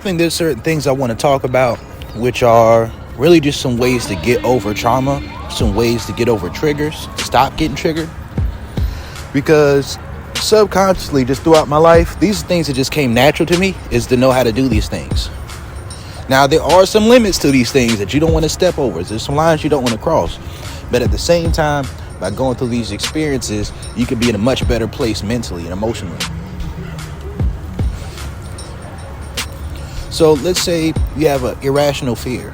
think there's certain things I want to talk about, which are really just some ways to get over trauma, some ways to get over triggers, stop getting triggered. Because subconsciously, just throughout my life, these things that just came natural to me is to know how to do these things. Now, there are some limits to these things that you don't want to step over. There's some lines you don't want to cross. But at the same time, by going through these experiences, you can be in a much better place mentally and emotionally. So let's say you have an irrational fear,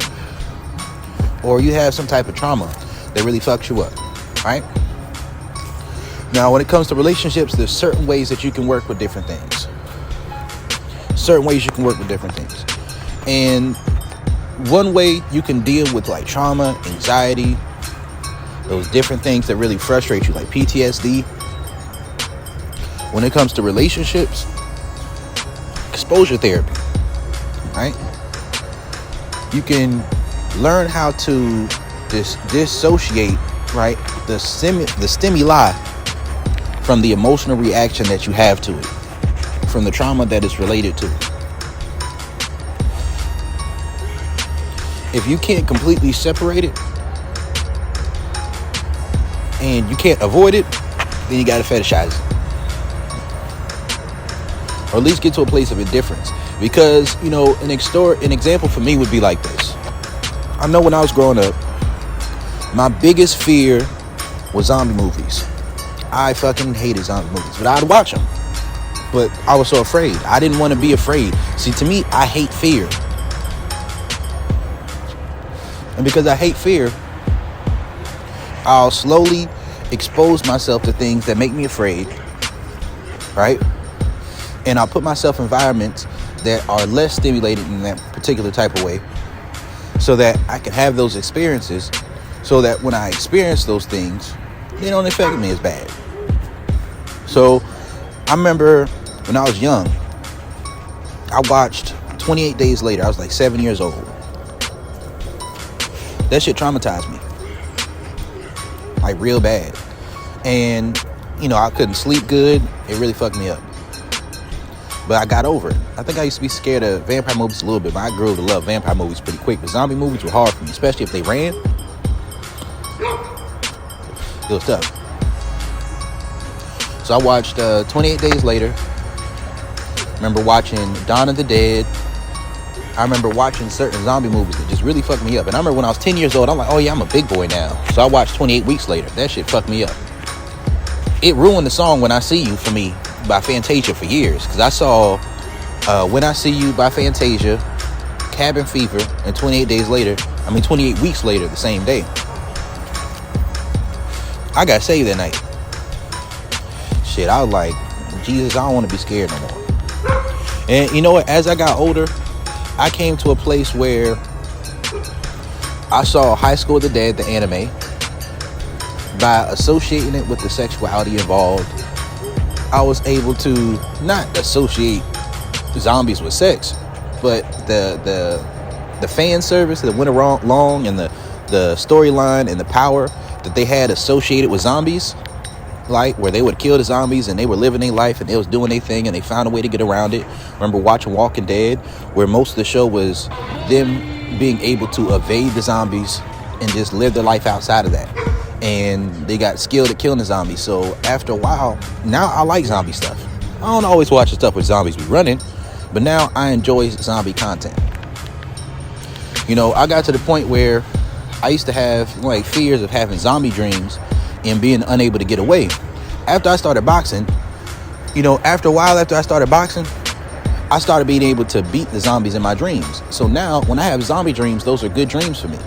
or you have some type of trauma that really fucks you up, right? Now, when it comes to relationships, there's certain ways that you can work with different things. And one way you can deal with like trauma, anxiety, those different things that really frustrate you, like PTSD. When it comes to relationships, exposure therapy, right? You can learn how to dissociate, right, the stimuli from the emotional reaction that you have to it, from the trauma that is related to it. If you can't completely separate it and you can't avoid it, then you gotta fetishize it, or at least get to a place of indifference. Because, you know, an example for me would be like this. I know when I was growing up, my biggest fear was zombie movies. I fucking hated zombie movies, but I'd watch them. But I was so afraid. I didn't want to be afraid. See, to me, I hate fear. And because I hate fear, I'll slowly expose myself to things that make me afraid, right? And I'll put myself in environments that are less stimulated in that particular type of way, so that I can have those experiences, so that when I experience those things, they don't affect me as bad. So I remember when I was young, I watched 28 Days Later. I was like 7 years old. That shit traumatized me, like real bad. And, you know, I couldn't sleep good. It really fucked me up. But I got over it. I think I used to be scared of vampire movies a little bit, but I grew to love vampire movies pretty quick. But zombie movies were hard for me, especially if they ran. It was tough. So I watched 28 Days Later. Remember watching Dawn of the Dead. I remember watching certain zombie movies that just really fucked me up. And I remember when I was 10 years old, I'm like, oh yeah, I'm a big boy now. So I watched 28 Weeks Later. That shit fucked me up. It ruined the song When I See You for me by Fantasia for years. Because I saw When I See You by Fantasia, Cabin Fever, and 28 Weeks Later the same day. I got saved that night. Shit, I was like, Jesus, I don't want to be scared no more. And you know what? As I got older, I came to a place where I saw High School of the Dead, the anime. By associating it with the sexuality involved, I was able to not associate zombies with sex, but the fan service that went along, and the storyline and the power that they had associated with zombies, like where they would kill the zombies and they were living their life and they was doing their thing and they found a way to get around it. Remember watching Walking Dead, where most of the show was them being able to evade the zombies and just live their life outside of that. And they got skilled at killing the zombies. So after a while, now I like zombie stuff. I don't always watch the stuff with zombies be running, but now I enjoy zombie content. You know, I got to the point where I used to have like fears of having zombie dreams and being unable to get away. After I started boxing, you know, after a while after I started boxing, I started being able to beat the zombies in my dreams. So now when I have zombie dreams, those are good dreams for me.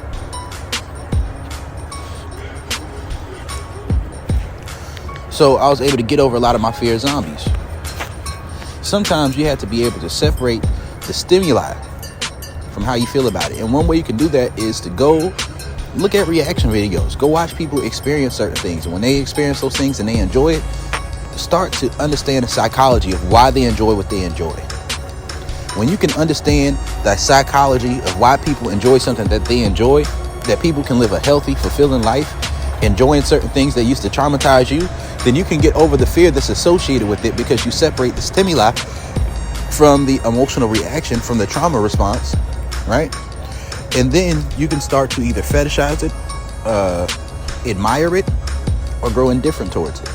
So I was able to get over a lot of my fear of zombies. Sometimes you have to be able to separate the stimuli from how you feel about it. And one way you can do that is to go look at reaction videos. Go watch people experience certain things. And when they experience those things and they enjoy it, start to understand the psychology of why they enjoy what they enjoy. When you can understand the psychology of why people enjoy something that they enjoy, that people can live a healthy, fulfilling life, enjoying certain things that used to traumatize you, then you can get over the fear that's associated with it, because you separate the stimuli from the emotional reaction from the trauma response, right? And then you can start to either fetishize it, admire it, or grow indifferent towards it.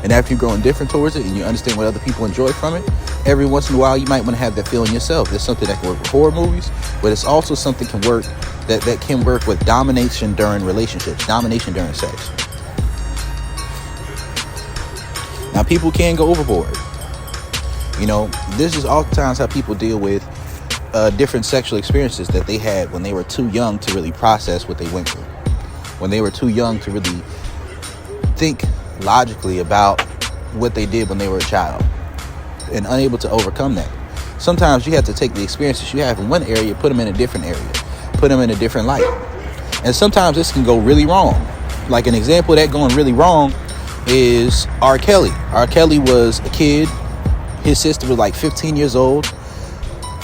And after you grow indifferent towards it and you understand what other people enjoy from it, every once in a while you might want to have that feeling yourself. It's something that can work with horror movies, but it's also something that can work with domination during relationships, domination during sex. Now, people can go overboard. This is oftentimes how people deal with different sexual experiences that they had when they were too young to really process what they went through. When they were too young to really think logically about what they did when they were a child, and unable to overcome that. Sometimes you have to take the experiences you have in one area, put them in a different area, put them in a different light. And sometimes this can go really wrong. Like an example of that going really wrong is R. Kelly. R. Kelly was a kid. His sister was like 16 years old,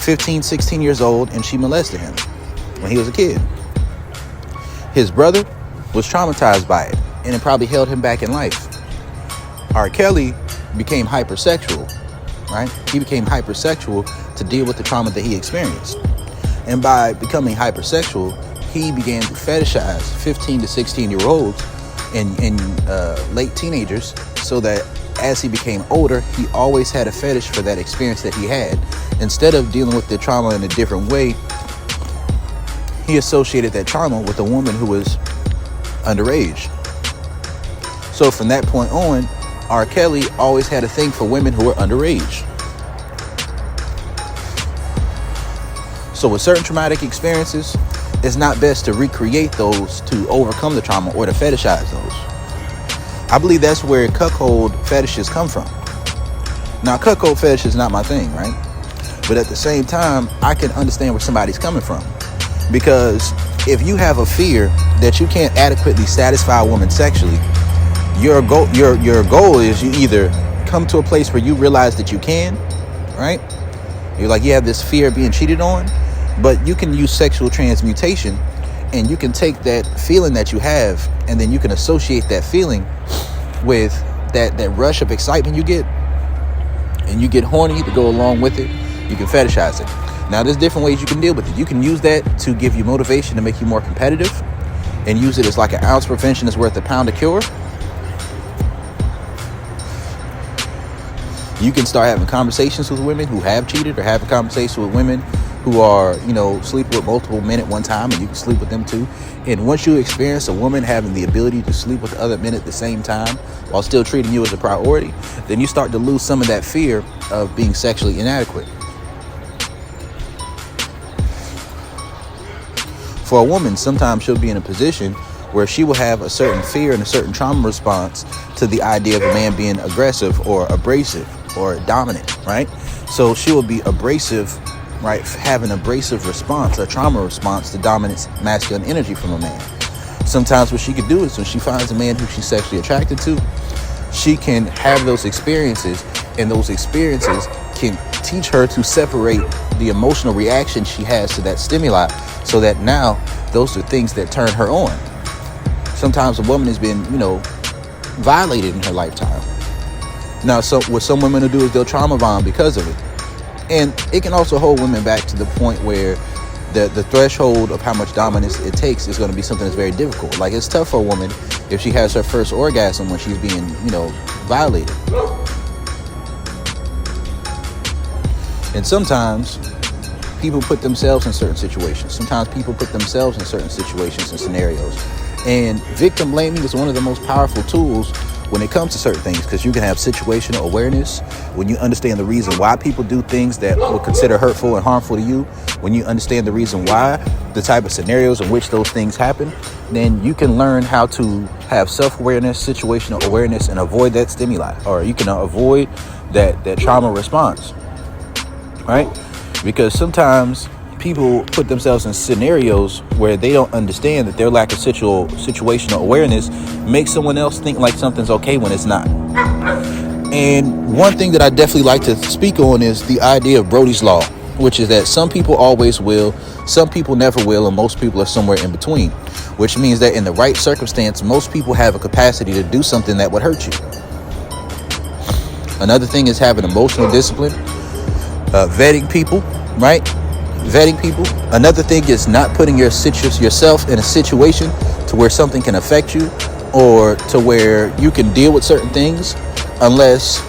and she molested him when he was a kid. His brother was traumatized by it, and it probably held him back in life. R. Kelly became hypersexual, right? He became hypersexual to deal with the trauma that he experienced. And by becoming hypersexual, he began to fetishize 15 to 16-year-olds and late teenagers, so that as he became older, he always had a fetish for that experience that he had. Instead of dealing with the trauma in a different way, he associated that trauma with a woman who was underage. So from that point on, R. Kelly always had a thing for women who were underage. So with certain traumatic experiences, it's not best to recreate those to overcome the trauma or to fetishize those. I believe that's where cuckold fetishes come from. Now, cuckold fetish is not my thing, right? But at the same time, I can understand where somebody's coming from. Because if you have a fear that you can't adequately satisfy a woman sexually, your goal is you either come to a place where you realize that you can, right? You're like, you have this fear of being cheated on, but you can use sexual transmutation, and you can take that feeling that you have, and then you can associate that feeling with that rush of excitement you get, and you get horny to go along with it. You can fetishize it. Now, there's different ways you can deal with it. You can use that to give you motivation to make you more competitive, and use it as like an ounce prevention is worth a pound of cure. You can start having conversations with women who have cheated, or having conversations with women who are, sleeping with multiple men at one time, and you can sleep with them too. And once you experience a woman having the ability to sleep with other men at the same time while still treating you as a priority, then you start to lose some of that fear of being sexually inadequate. For a woman, sometimes she'll be in a position where she will have a certain fear and a certain trauma response to the idea of a man being aggressive or abrasive or dominant, right? So she will be abrasive, right? Have an abrasive response, a trauma response to dominant masculine energy from a man. Sometimes what she could do is when she finds a man who she's sexually attracted to, she can have those experiences, and those experiences can teach her to separate the emotional reaction she has to that stimuli, so that now those are things that turn her on. Sometimes a woman has been, violated in her lifetime. Now, so what some women will do is they'll trauma bond because of it. And it can also hold women back to the point where the threshold of how much dominance it takes is going to be something that's very difficult. Like, it's tough for a woman if she has her first orgasm when she's being, violated. And sometimes people put themselves in certain situations. Sometimes people put themselves in certain situations and scenarios. And victim blaming is one of the most powerful tools when it comes to certain things, because you can have situational awareness when you understand the reason why people do things that will consider hurtful and harmful to you. When you understand the reason why, the type of scenarios in which those things happen, then you can learn how to have self-awareness, situational awareness, and avoid that stimuli, or you can avoid that trauma response, right? Because sometimes people put themselves in scenarios where they don't understand that their lack of situational awareness makes someone else think like something's okay when it's not. And one thing that I definitely like to speak on is the idea of Brody's Law, which is that some people always will, some people never will, and most people are somewhere in between, which means that in the right circumstance, most people have a capacity to do something that would hurt you. Another thing is having emotional discipline, vetting people, right? Vetting people. Another thing is not putting yourself in a situation to where something can affect you, or to where you can deal with certain things unless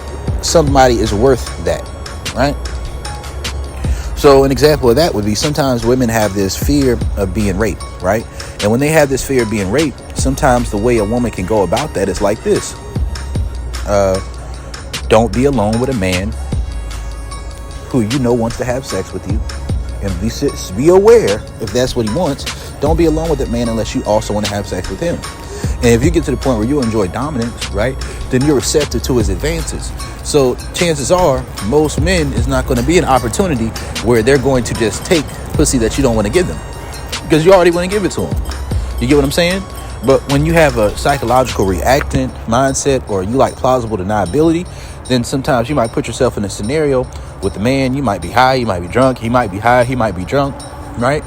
somebody is worth that, right? So an example of that would be sometimes women have this fear of being raped, right? And when they have this fear of being raped, sometimes the way a woman can go about that is like this. Don't be alone with a man who you know wants to have sex with you. And be aware, if that's what he wants, don't be alone with that man unless you also want to have sex with him. And if you get to the point where you enjoy dominance, right, then you're receptive to his advances. So chances are most men is not going to be an opportunity where they're going to just take pussy that you don't want to give them, because you already want to give it to them. You get what I'm saying? But when you have a psychological reactant mindset, or you like plausible deniability, then sometimes you might put yourself in a scenario with the man. You might be high, you might be drunk, he might be high, he might be drunk, right?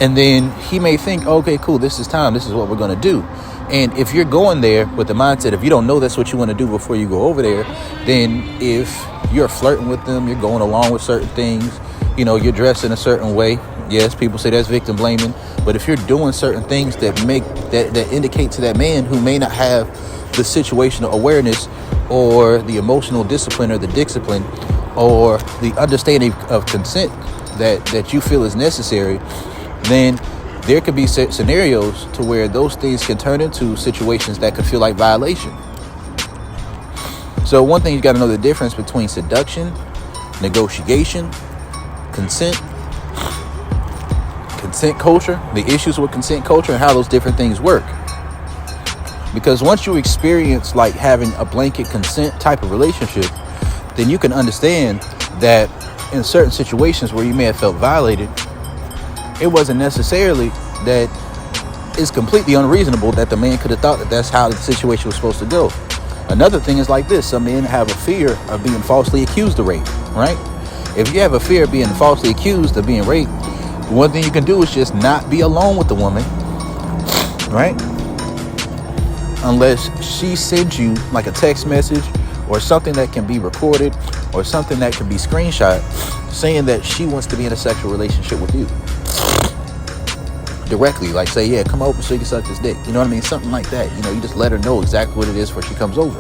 And then he may think, okay, cool, this is time, this is what we're going to do. And if you're going there with the mindset, if you don't know that's what you want to do before you go over there, then if you're flirting with them, you're going along with certain things, you know, you're dressed in a certain way. Yes, people say that's victim blaming. But if you're doing certain things that indicate to that man who may not have the situational awareness or the emotional discipline or the discipline or the understanding of consent that you feel is necessary, then there could be scenarios to where those things can turn into situations that could feel like violation. So one thing you got to know the difference between seduction, negotiation, consent culture, the issues with consent culture, and how those different things work. Because once you experience like having a blanket consent type of relationship, then you can understand that in certain situations where you may have felt violated, it wasn't necessarily that it's completely unreasonable that the man could have thought that that's how the situation was supposed to go. Another thing is like this. Some men have a fear of being falsely accused of rape, right? If you have a fear of being falsely accused of being raped, one thing you can do is just not be alone with the woman, right? Unless she sends you like a text message or something that can be recorded or something that can be screenshot saying that she wants to be in a sexual relationship with you directly. Like say, yeah, come over so you can suck this dick. You know what I mean? Something like that. You know, you just let her know exactly what it is before she comes over.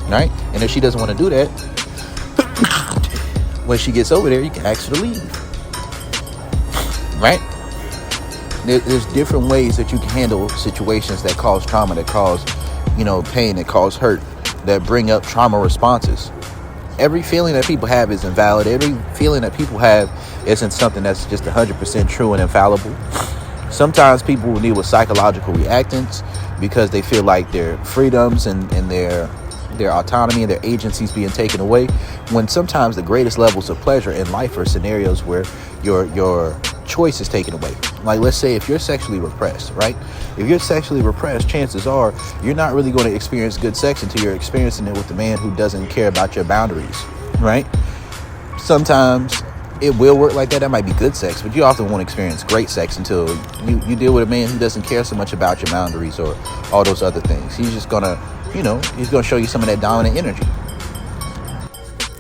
Right? And if she doesn't want to do that, when she gets over there, you can ask her to leave. Right? There's different ways that you can handle situations that cause trauma, that cause, pain, that cause hurt, that bring up trauma responses. Every feeling that people have is invalid. Every feeling that people have isn't something that's just 100% true and infallible. Sometimes people will deal with psychological reactants because they feel like their freedoms and their autonomy and their agencies being taken away, when sometimes the greatest levels of pleasure in life are scenarios where your choice is taken away. Like, let's say if you're sexually repressed, right? If you're sexually repressed, chances are you're not really going to experience good sex until you're experiencing it with a man who doesn't care about your boundaries, right? Sometimes it will work like that. That might be good sex, but you often won't experience great sex until you deal with a man who doesn't care so much about your boundaries or all those other things. He's just gonna, he's gonna show you some of that dominant energy.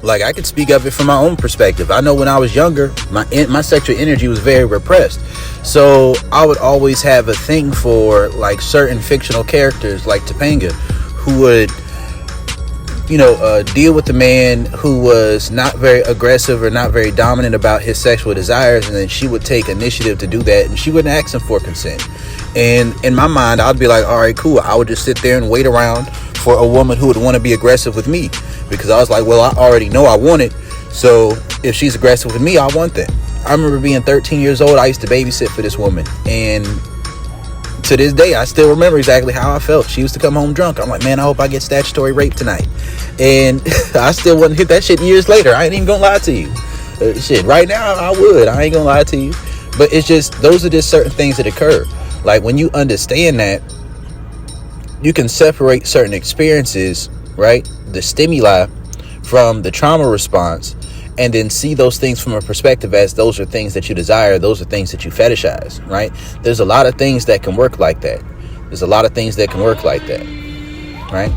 Like, I could speak of it from my own perspective. I know when I was younger, my sexual energy was very repressed. So I would always have a thing for like certain fictional characters like Topanga, who would, deal with the man who was not very aggressive or not very dominant about his sexual desires. And then she would take initiative to do that, and she wouldn't ask him for consent. And in my mind, I'd be like, all right, cool. I would just sit there and wait around for a woman who would want to be aggressive with me, because I was like, well, I already know I want it. So if she's aggressive with me, I want that. I remember being 13 years old. I used to babysit for this woman, and to this day, I still remember exactly how I felt. She used to come home drunk. I'm like, man, I hope I get statutory rape tonight. And I still wouldn't hit that shit years later. I ain't even gonna lie to you. Right now, I would. I ain't gonna lie to you. But it's just, those are just certain things that occur. Like, when you understand that, you can separate certain experiences, right? The stimuli from the trauma response, and then see those things from a perspective as those are things that you desire. Those are things that you fetishize, right? There's a lot of things that can work like that. Right?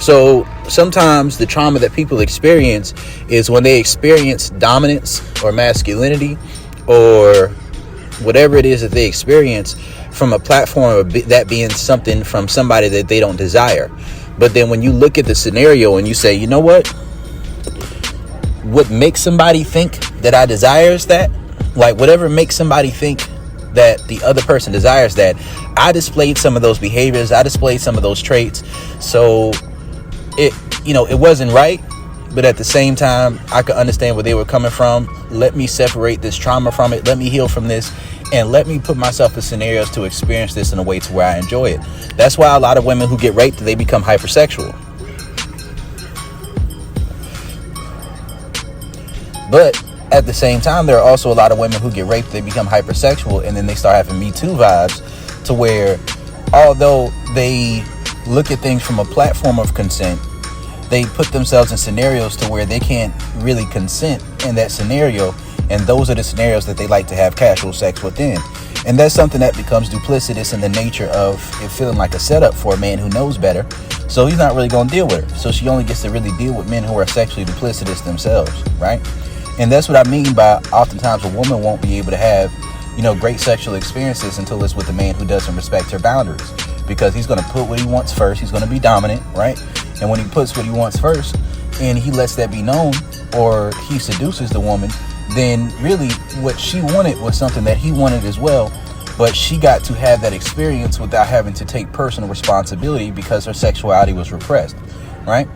So sometimes the trauma that people experience is when they experience dominance or masculinity or whatever it is that they experience from a platform of that being something from somebody that they don't desire. But then when you look at the scenario and you say, you know what makes somebody think that I desires that? Like whatever makes somebody think that the other person desires that, I displayed some of those behaviors, I displayed some of those traits. So it wasn't right, but at the same time, I could understand where they were coming from. Let me separate this trauma from it. Let me heal from this, and let me put myself in scenarios to experience this in a way to where I enjoy it. That's why a lot of women who get raped, they become hypersexual. But at the same time, there are also a lot of women who get raped, they become hypersexual, and then they start having Me Too vibes, to where although they look at things from a platform of consent, they put themselves in scenarios to where they can't really consent in that scenario, and those are the scenarios that they like to have casual sex within. And that's something that becomes duplicitous in the nature of it feeling like a setup for a man who knows better, so he's not really going to deal with her. So she only gets to really deal with men who are sexually duplicitous themselves, right? And that's what I mean by oftentimes a woman won't be able to have, great sexual experiences until it's with a man who doesn't respect her boundaries, because he's going to put what he wants first. He's going to be dominant, right? And when he puts what he wants first and he lets that be known, or he seduces the woman, then really what she wanted was something that he wanted as well, but she got to have that experience without having to take personal responsibility because her sexuality was repressed, right?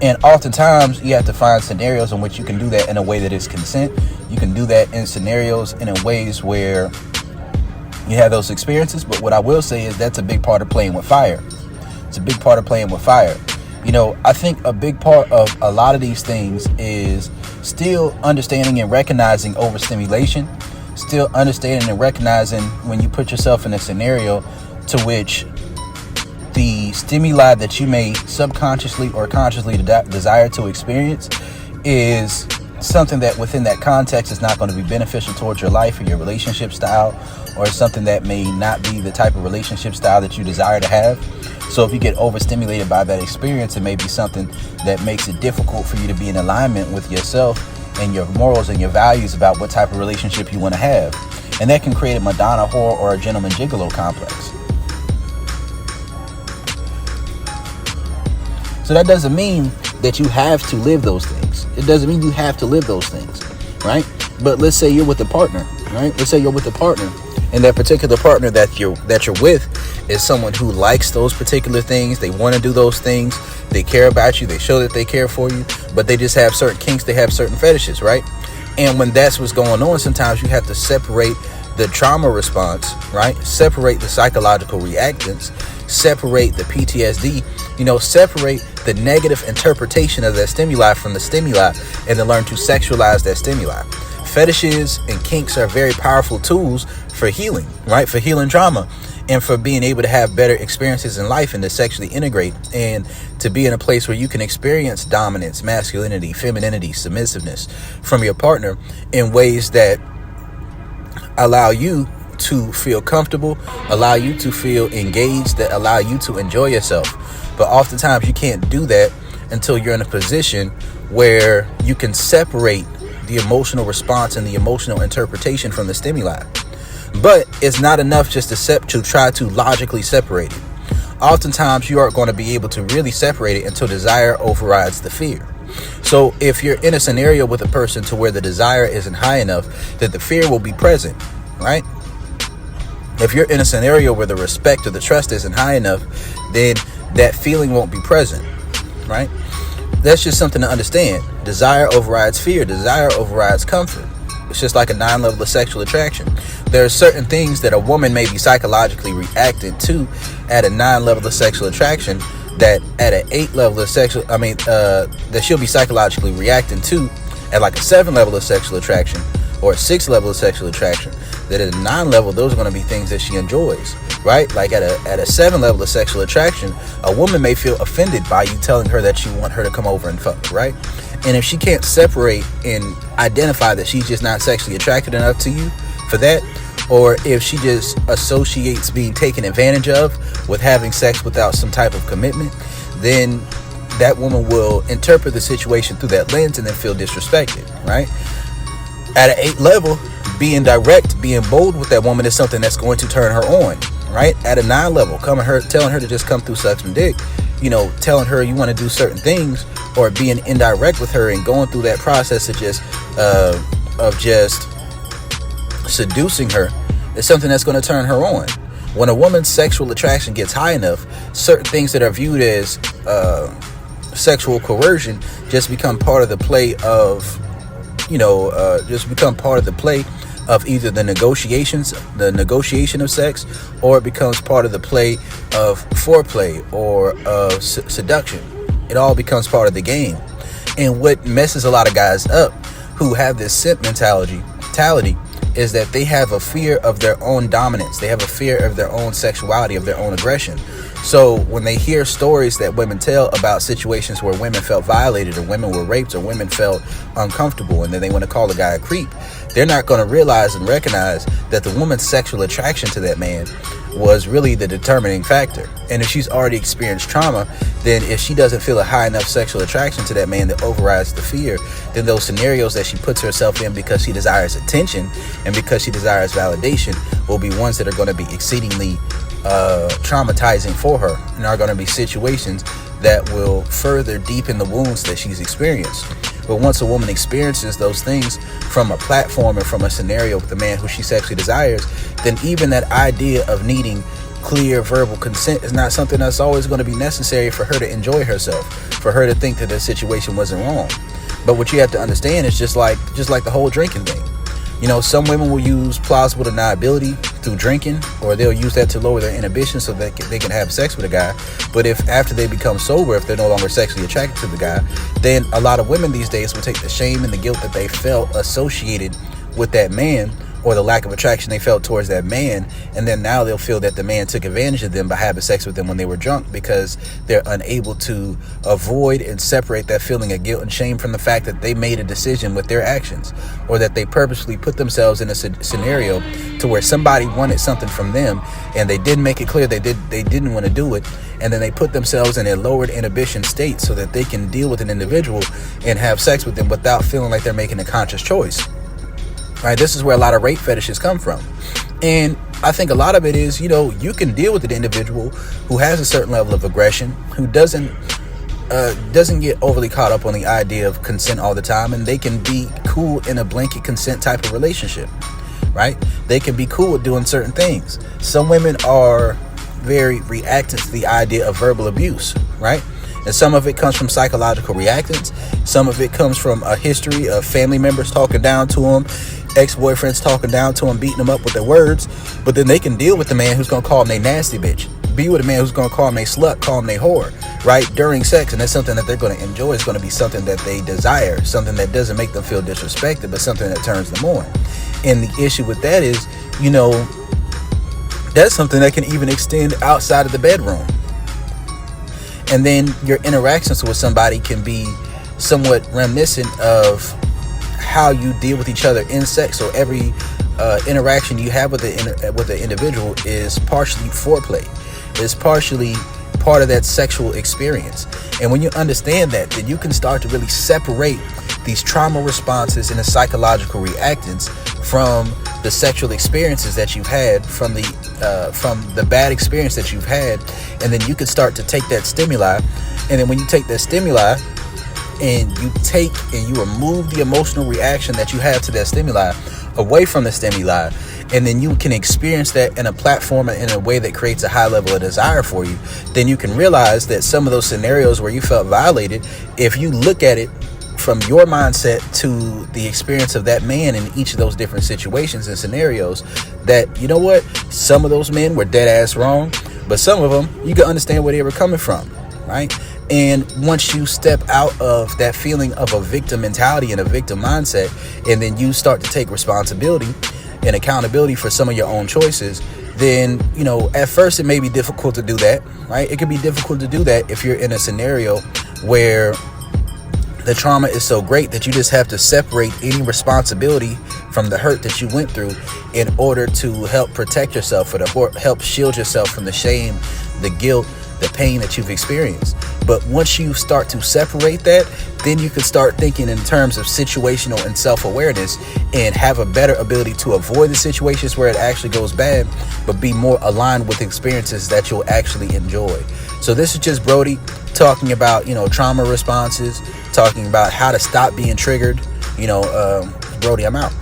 And oftentimes you have to find scenarios in which you can do that in a way that is consent. You can do that in scenarios and in ways where you have those experiences. But what I will say is that's a big part of playing with fire. It's a big part of playing with fire. I think a big part of a lot of these things is still understanding and recognizing overstimulation, still understanding and recognizing when you put yourself in a scenario to which the stimuli that you may subconsciously or consciously desire to experience is something that within that context is not going to be beneficial towards your life or your relationship style, or something that may not be the type of relationship style that you desire to have. So if you get overstimulated by that experience, it may be something that makes it difficult for you to be in alignment with yourself and your morals and your values about what type of relationship you want to have. And that can create a Madonna whore or a gentleman gigolo complex. So that doesn't mean that you have to live those things. It doesn't mean you have to live those things, right? But let's say you're with a partner, right? Let's say you're with a partner, and that particular partner that you're with is someone who likes those particular things. They want to do those things. They care about you. They show that they care for you, but they just have certain kinks. They have certain fetishes, right? And when that's what's going on, sometimes you have to separate the trauma response, right? Separate the psychological reactants, separate the PTSD, separate the negative interpretation of that stimuli from the stimuli, and then learn to sexualize that stimuli. Fetishes and kinks are very powerful tools for healing, right? For healing trauma and for being able to have better experiences in life and to sexually integrate and to be in a place where you can experience dominance, masculinity, femininity, submissiveness from your partner in ways that allow you to feel comfortable, allow you to feel engaged, that allow you to enjoy yourself. But oftentimes you can't do that until you're in a position where you can separate the emotional response and the emotional interpretation from the stimuli. But it's not enough just to try to logically separate it. Oftentimes you aren't going to be able to really separate it until desire overrides the fear. So if you're in a scenario with a person to where the desire isn't high enough, that the fear will be present, right? If you're in a scenario where the respect or the trust isn't high enough, then that feeling won't be present, right? That's just something to understand. Desire overrides fear. Desire overrides comfort. It's just like a 9 level of sexual attraction. There are certain things that a woman may be psychologically reacting to at a 9 level of sexual attraction that at an 8 level of that she'll be psychologically reacting to at like a 7 level of sexual attraction or a 6 level of sexual attraction, that at a 9 level, those are going to be things that she enjoys, right? Like at a 7 level of sexual attraction, a woman may feel offended by you telling her that you want her to come over and fuck, right? And if she can't separate and identify that she's just not sexually attracted enough to you for that, or if she just associates being taken advantage of with having sex without some type of commitment, then that woman will interpret the situation through that lens and then feel disrespected, right? At an 8 level, being direct, being bold with that woman is something that's going to turn her on, right? At a 9 level, telling her to just come through, suck some dick, telling her you want to do certain things, or being indirect with her and going through that process of just seducing her is something that's going to turn her on. When a woman's sexual attraction gets high enough, certain things that are viewed as sexual coercion just become part of the play of, either the negotiation of sex, or it becomes part of the play of foreplay or of seduction. It all becomes part of the game. And what messes a lot of guys up who have this simp mentality is that they have a fear of their own dominance. They have a fear of their own sexuality, of their own aggression. So when they hear stories that women tell about situations where women felt violated, or women were raped, or women felt uncomfortable, and then they want to call a guy a creep, they're not going to realize and recognize that the woman's sexual attraction to that man was really the determining factor. And if she's already experienced trauma, then if she doesn't feel a high enough sexual attraction to that man that overrides the fear, then those scenarios that she puts herself in because she desires attention and because she desires validation will be ones that are going to be exceedingly traumatizing for her, and are going to be situations that will further deepen the wounds that she's experienced. But once a woman experiences those things from a platform and from a scenario with the man who she sexually desires, then even that idea of needing clear verbal consent is not something that's always going to be necessary for her to enjoy herself, for her to think that the situation wasn't wrong. But what you have to understand is just like the whole drinking thing. Some women will use plausible deniability through drinking, or they'll use that to lower their inhibition so that they can have sex with a guy. But if after they become sober, if they're no longer sexually attracted to the guy, then a lot of women these days will take the shame and the guilt that they felt associated with that man, or the lack of attraction they felt towards that man, and then now they'll feel that the man took advantage of them by having sex with them when they were drunk, because they're unable to avoid and separate that feeling of guilt and shame from the fact that they made a decision with their actions, or that they purposely put themselves in a scenario to where somebody wanted something from them and they didn't make it clear they didn't want to do it, and then they put themselves in a lowered inhibition state so that they can deal with an individual and have sex with them without feeling like they're making a conscious choice. Right, this is where a lot of rape fetishes come from. And I think a lot of it is, you can deal with an individual who has a certain level of aggression, who doesn't get overly caught up on the idea of consent all the time, and they can be cool in a blanket consent type of relationship, right? They can be cool with doing certain things. Some women are very reactant to the idea of verbal abuse, right? And some of it comes from psychological reactance. Some of it comes from a history of family members talking down to them, ex-boyfriends talking down to them, beating them up with their words. But then they can deal with the man who's going to call them they nasty bitch. Be with a man who's going to call them they slut, call them they whore, right? During sex. And that's something that they're going to enjoy. It's going to be something that they desire, something that doesn't make them feel disrespected, but something that turns them on. And the issue with that is, that's something that can even extend outside of the bedroom. And then your interactions with somebody can be somewhat reminiscent of how you deal with each other in sex. So every interaction you have with the individual is partially foreplay. It's partially part of that sexual experience. And when you understand that, then you can start to really separate these trauma responses and the psychological reactance from the sexual experiences that you've had, from the bad experience that you've had. And then you can start to take that stimuli, and then when you take that stimuli and you remove the emotional reaction that you have to that stimuli away from the stimuli, and then you can experience that in a platform and in a way that creates a high level of desire for you, then you can realize that some of those scenarios where you felt violated, if you look at it from your mindset to the experience of that man in each of those different situations and scenarios, that, some of those men were dead ass wrong, but some of them, you can understand where they were coming from, right? And once you step out of that feeling of a victim mentality and a victim mindset, and then you start to take responsibility and accountability for some of your own choices, then, at first it may be difficult to do that, right? It can be difficult to do that if you're in a scenario where the trauma is so great that you just have to separate any responsibility from the hurt that you went through in order to help protect yourself, or to help shield yourself from the shame, the guilt, the pain that you've experienced. But once you start to separate that, then you can start thinking in terms of situational and self-awareness and have a better ability to avoid the situations where it actually goes bad, but be more aligned with experiences that you'll actually enjoy. So this is just Brody talking about, trauma responses, talking about how to stop being triggered. Brody, I'm out.